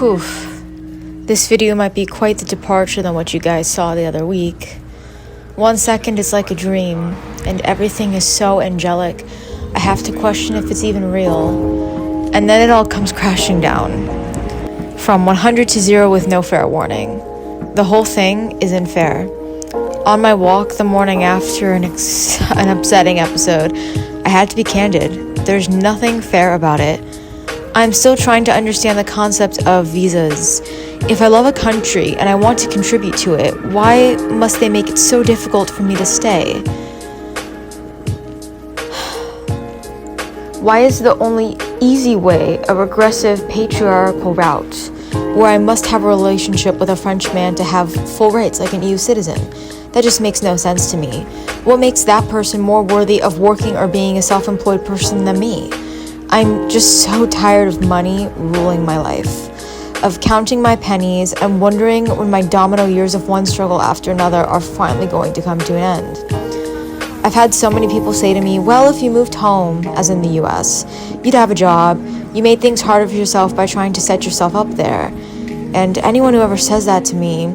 Whew. This video might be quite the departure than what you guys saw the other week. 1 second is like a dream, and everything is so angelic, I have to question if it's even real. And then it all comes crashing down. From 100 to 0 with no fair warning. The whole thing isn't fair. On my walk the morning after an upsetting episode, I had to be candid. There's nothing fair about it. I'm still trying to understand the concept of visas. If I love a country and I want to contribute to it, why must they make it so difficult for me to stay? Why is the only easy way a regressive patriarchal route, where I must have a relationship with a French man to have full rights like an EU citizen? That just makes no sense to me. What makes that person more worthy of working or being a self-employed person than me? I'm just so tired of money ruling my life, of counting my pennies and wondering when my domino years of one struggle after another are finally going to come to an end. I've had so many people say to me, well, if you moved home, as in the US, you'd have a job. You made things harder for yourself by trying to set yourself up there. And anyone who ever says that to me,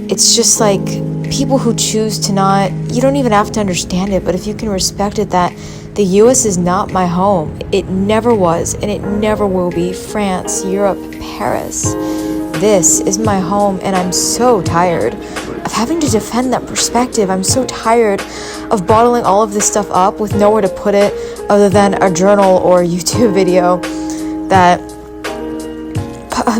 it's just like people who choose to not, you don't even have to understand it, but if you can respect it, that the US is not my home. It never was, and it never will be. France, Europe, Paris. This is my home, and I'm so tired of having to defend that perspective. I'm so tired of bottling all of this stuff up with nowhere to put it other than a journal or a YouTube video, that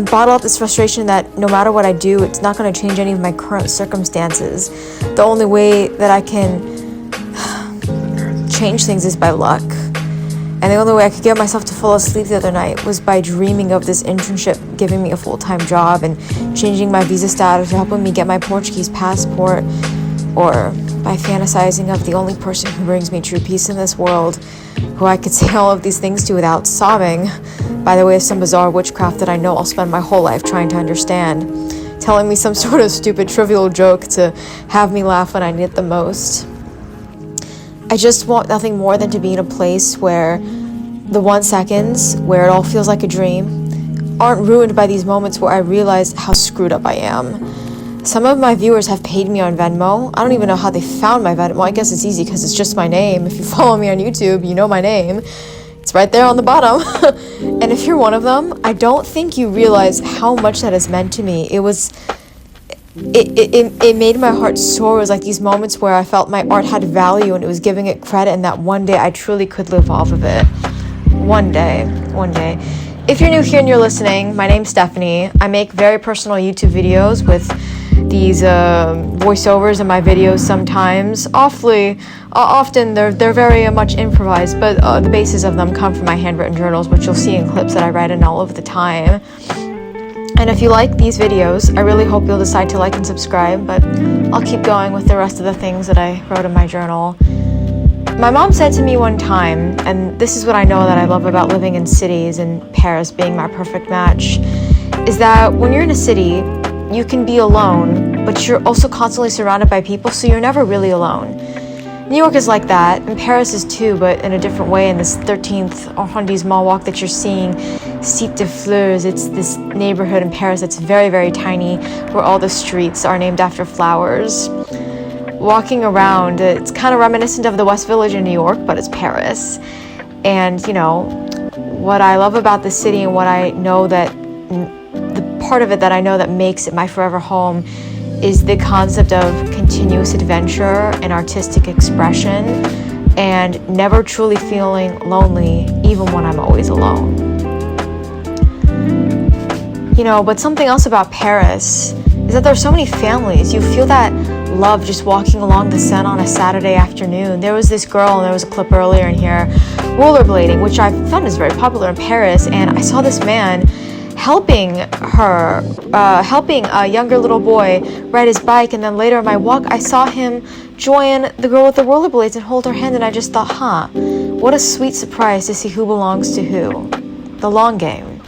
bottle up this frustration that no matter what I do, it's not going to change any of my current circumstances. The only way that I can change things is by luck. And the only way I could get myself to fall asleep the other night was by dreaming of this internship giving me a full-time job and changing my visa status or helping me get my Portuguese passport, or by fantasizing of the only person who brings me true peace in this world, who I could say all of these things to without sobbing, by the way of some bizarre witchcraft that I know I'll spend my whole life trying to understand, telling me some sort of stupid trivial joke to have me laugh when I need it the most. I just want nothing more than to be in a place where the 1 seconds where it all feels like a dream aren't ruined by these moments where I realize how screwed up I am. Some of my viewers have paid me on Venmo. I don't even know how they found my Venmo. I guess it's easy because it's just my name. If you follow me on YouTube, you know my name. It's right there on the bottom. And if you're one of them, I don't think you realize how much that has meant to me. It made my heart soar. It was like these moments where I felt my art had value and it was giving it credit, and that one day I truly could live off of it. One day. If you're new here and you're listening, my name's Stephanie. I make very personal YouTube videos with these voiceovers in my videos sometimes. Often they're very much improvised, but the basis of them come from my handwritten journals, which you'll see in clips that I write in all of the time. And if you like these videos, I really hope you'll decide to like and subscribe, but I'll keep going with the rest of the things that I wrote in my journal. My mom said to me one time, and this is what I know that I love about living in cities, and Paris being my perfect match, is that when you're in a city, you can be alone, but you're also constantly surrounded by people, so you're never really alone. New York is like that, and Paris is too, but in a different way. In this 13th arrondissement mall walk that you're seeing, Cité de Fleurs, it's this neighborhood in Paris that's very, very tiny, where all the streets are named after flowers. Walking around, it's kind of reminiscent of the West Village in New York, but it's Paris. And, you know, what I love about the city and what I know that, the part of it that I know that makes it my forever home, is the concept of continuous adventure and artistic expression, and never truly feeling lonely, even when I'm always alone. You know, but something else about Paris is that there's so many families. You feel that love just walking along the Seine on a Saturday afternoon. There was this girl, and there was a clip earlier in here, rollerblading, which I found is very popular in Paris, and I saw this man helping a younger little boy ride his bike, and then later on my walk I saw him join the girl with the rollerblades and hold her hand, and I just thought, what a sweet surprise to see who belongs to who. The long game.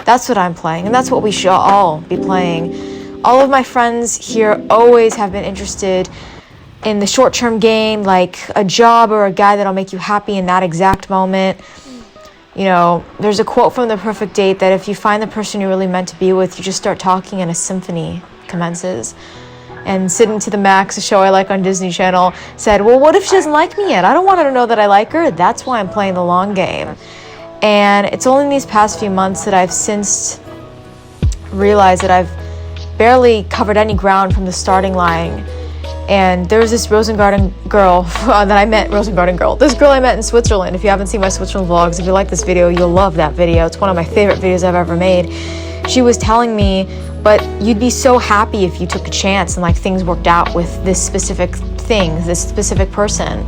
That's what I'm playing, and that's what we should all be playing. All of my friends here always have been interested in the short-term game, like a job or a guy that'll make you happy in that exact moment. You know, there's a quote from The Perfect Date that if you find the person you're really meant to be with, you just start talking and a symphony commences. And Sydney to the Max, a show I like on Disney Channel, said, well, what if she doesn't like me yet? I don't want her to know that I like her. That's why I'm playing the long game. And it's only in these past few months that I've since realized that I've barely covered any ground from the starting line. And there was this Rosengarten girl that I met, this girl I met in Switzerland. If you haven't seen my Switzerland vlogs, if you like this video, you'll love that video. It's one of my favorite videos I've ever made. She was telling me, but you'd be so happy if you took a chance and like things worked out with this specific thing, this specific person.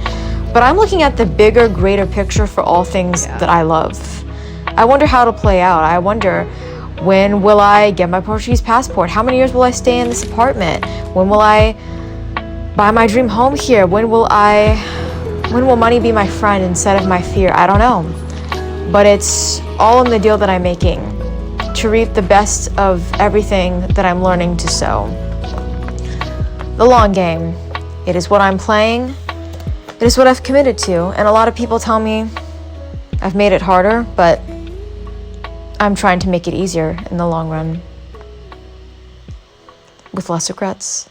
But I'm looking at the bigger, greater picture for all things that I love. I wonder how it'll play out. I wonder, when will I get my Portuguese passport? How many years will I stay in this apartment? When will I buy my dream home here? When will money be my friend instead of my fear? I don't know. But it's all in the deal that I'm making to reap the best of everything that I'm learning to sow. The long game. It is what I'm playing. It is what I've committed to. And a lot of people tell me I've made it harder, but I'm trying to make it easier in the long run with less regrets.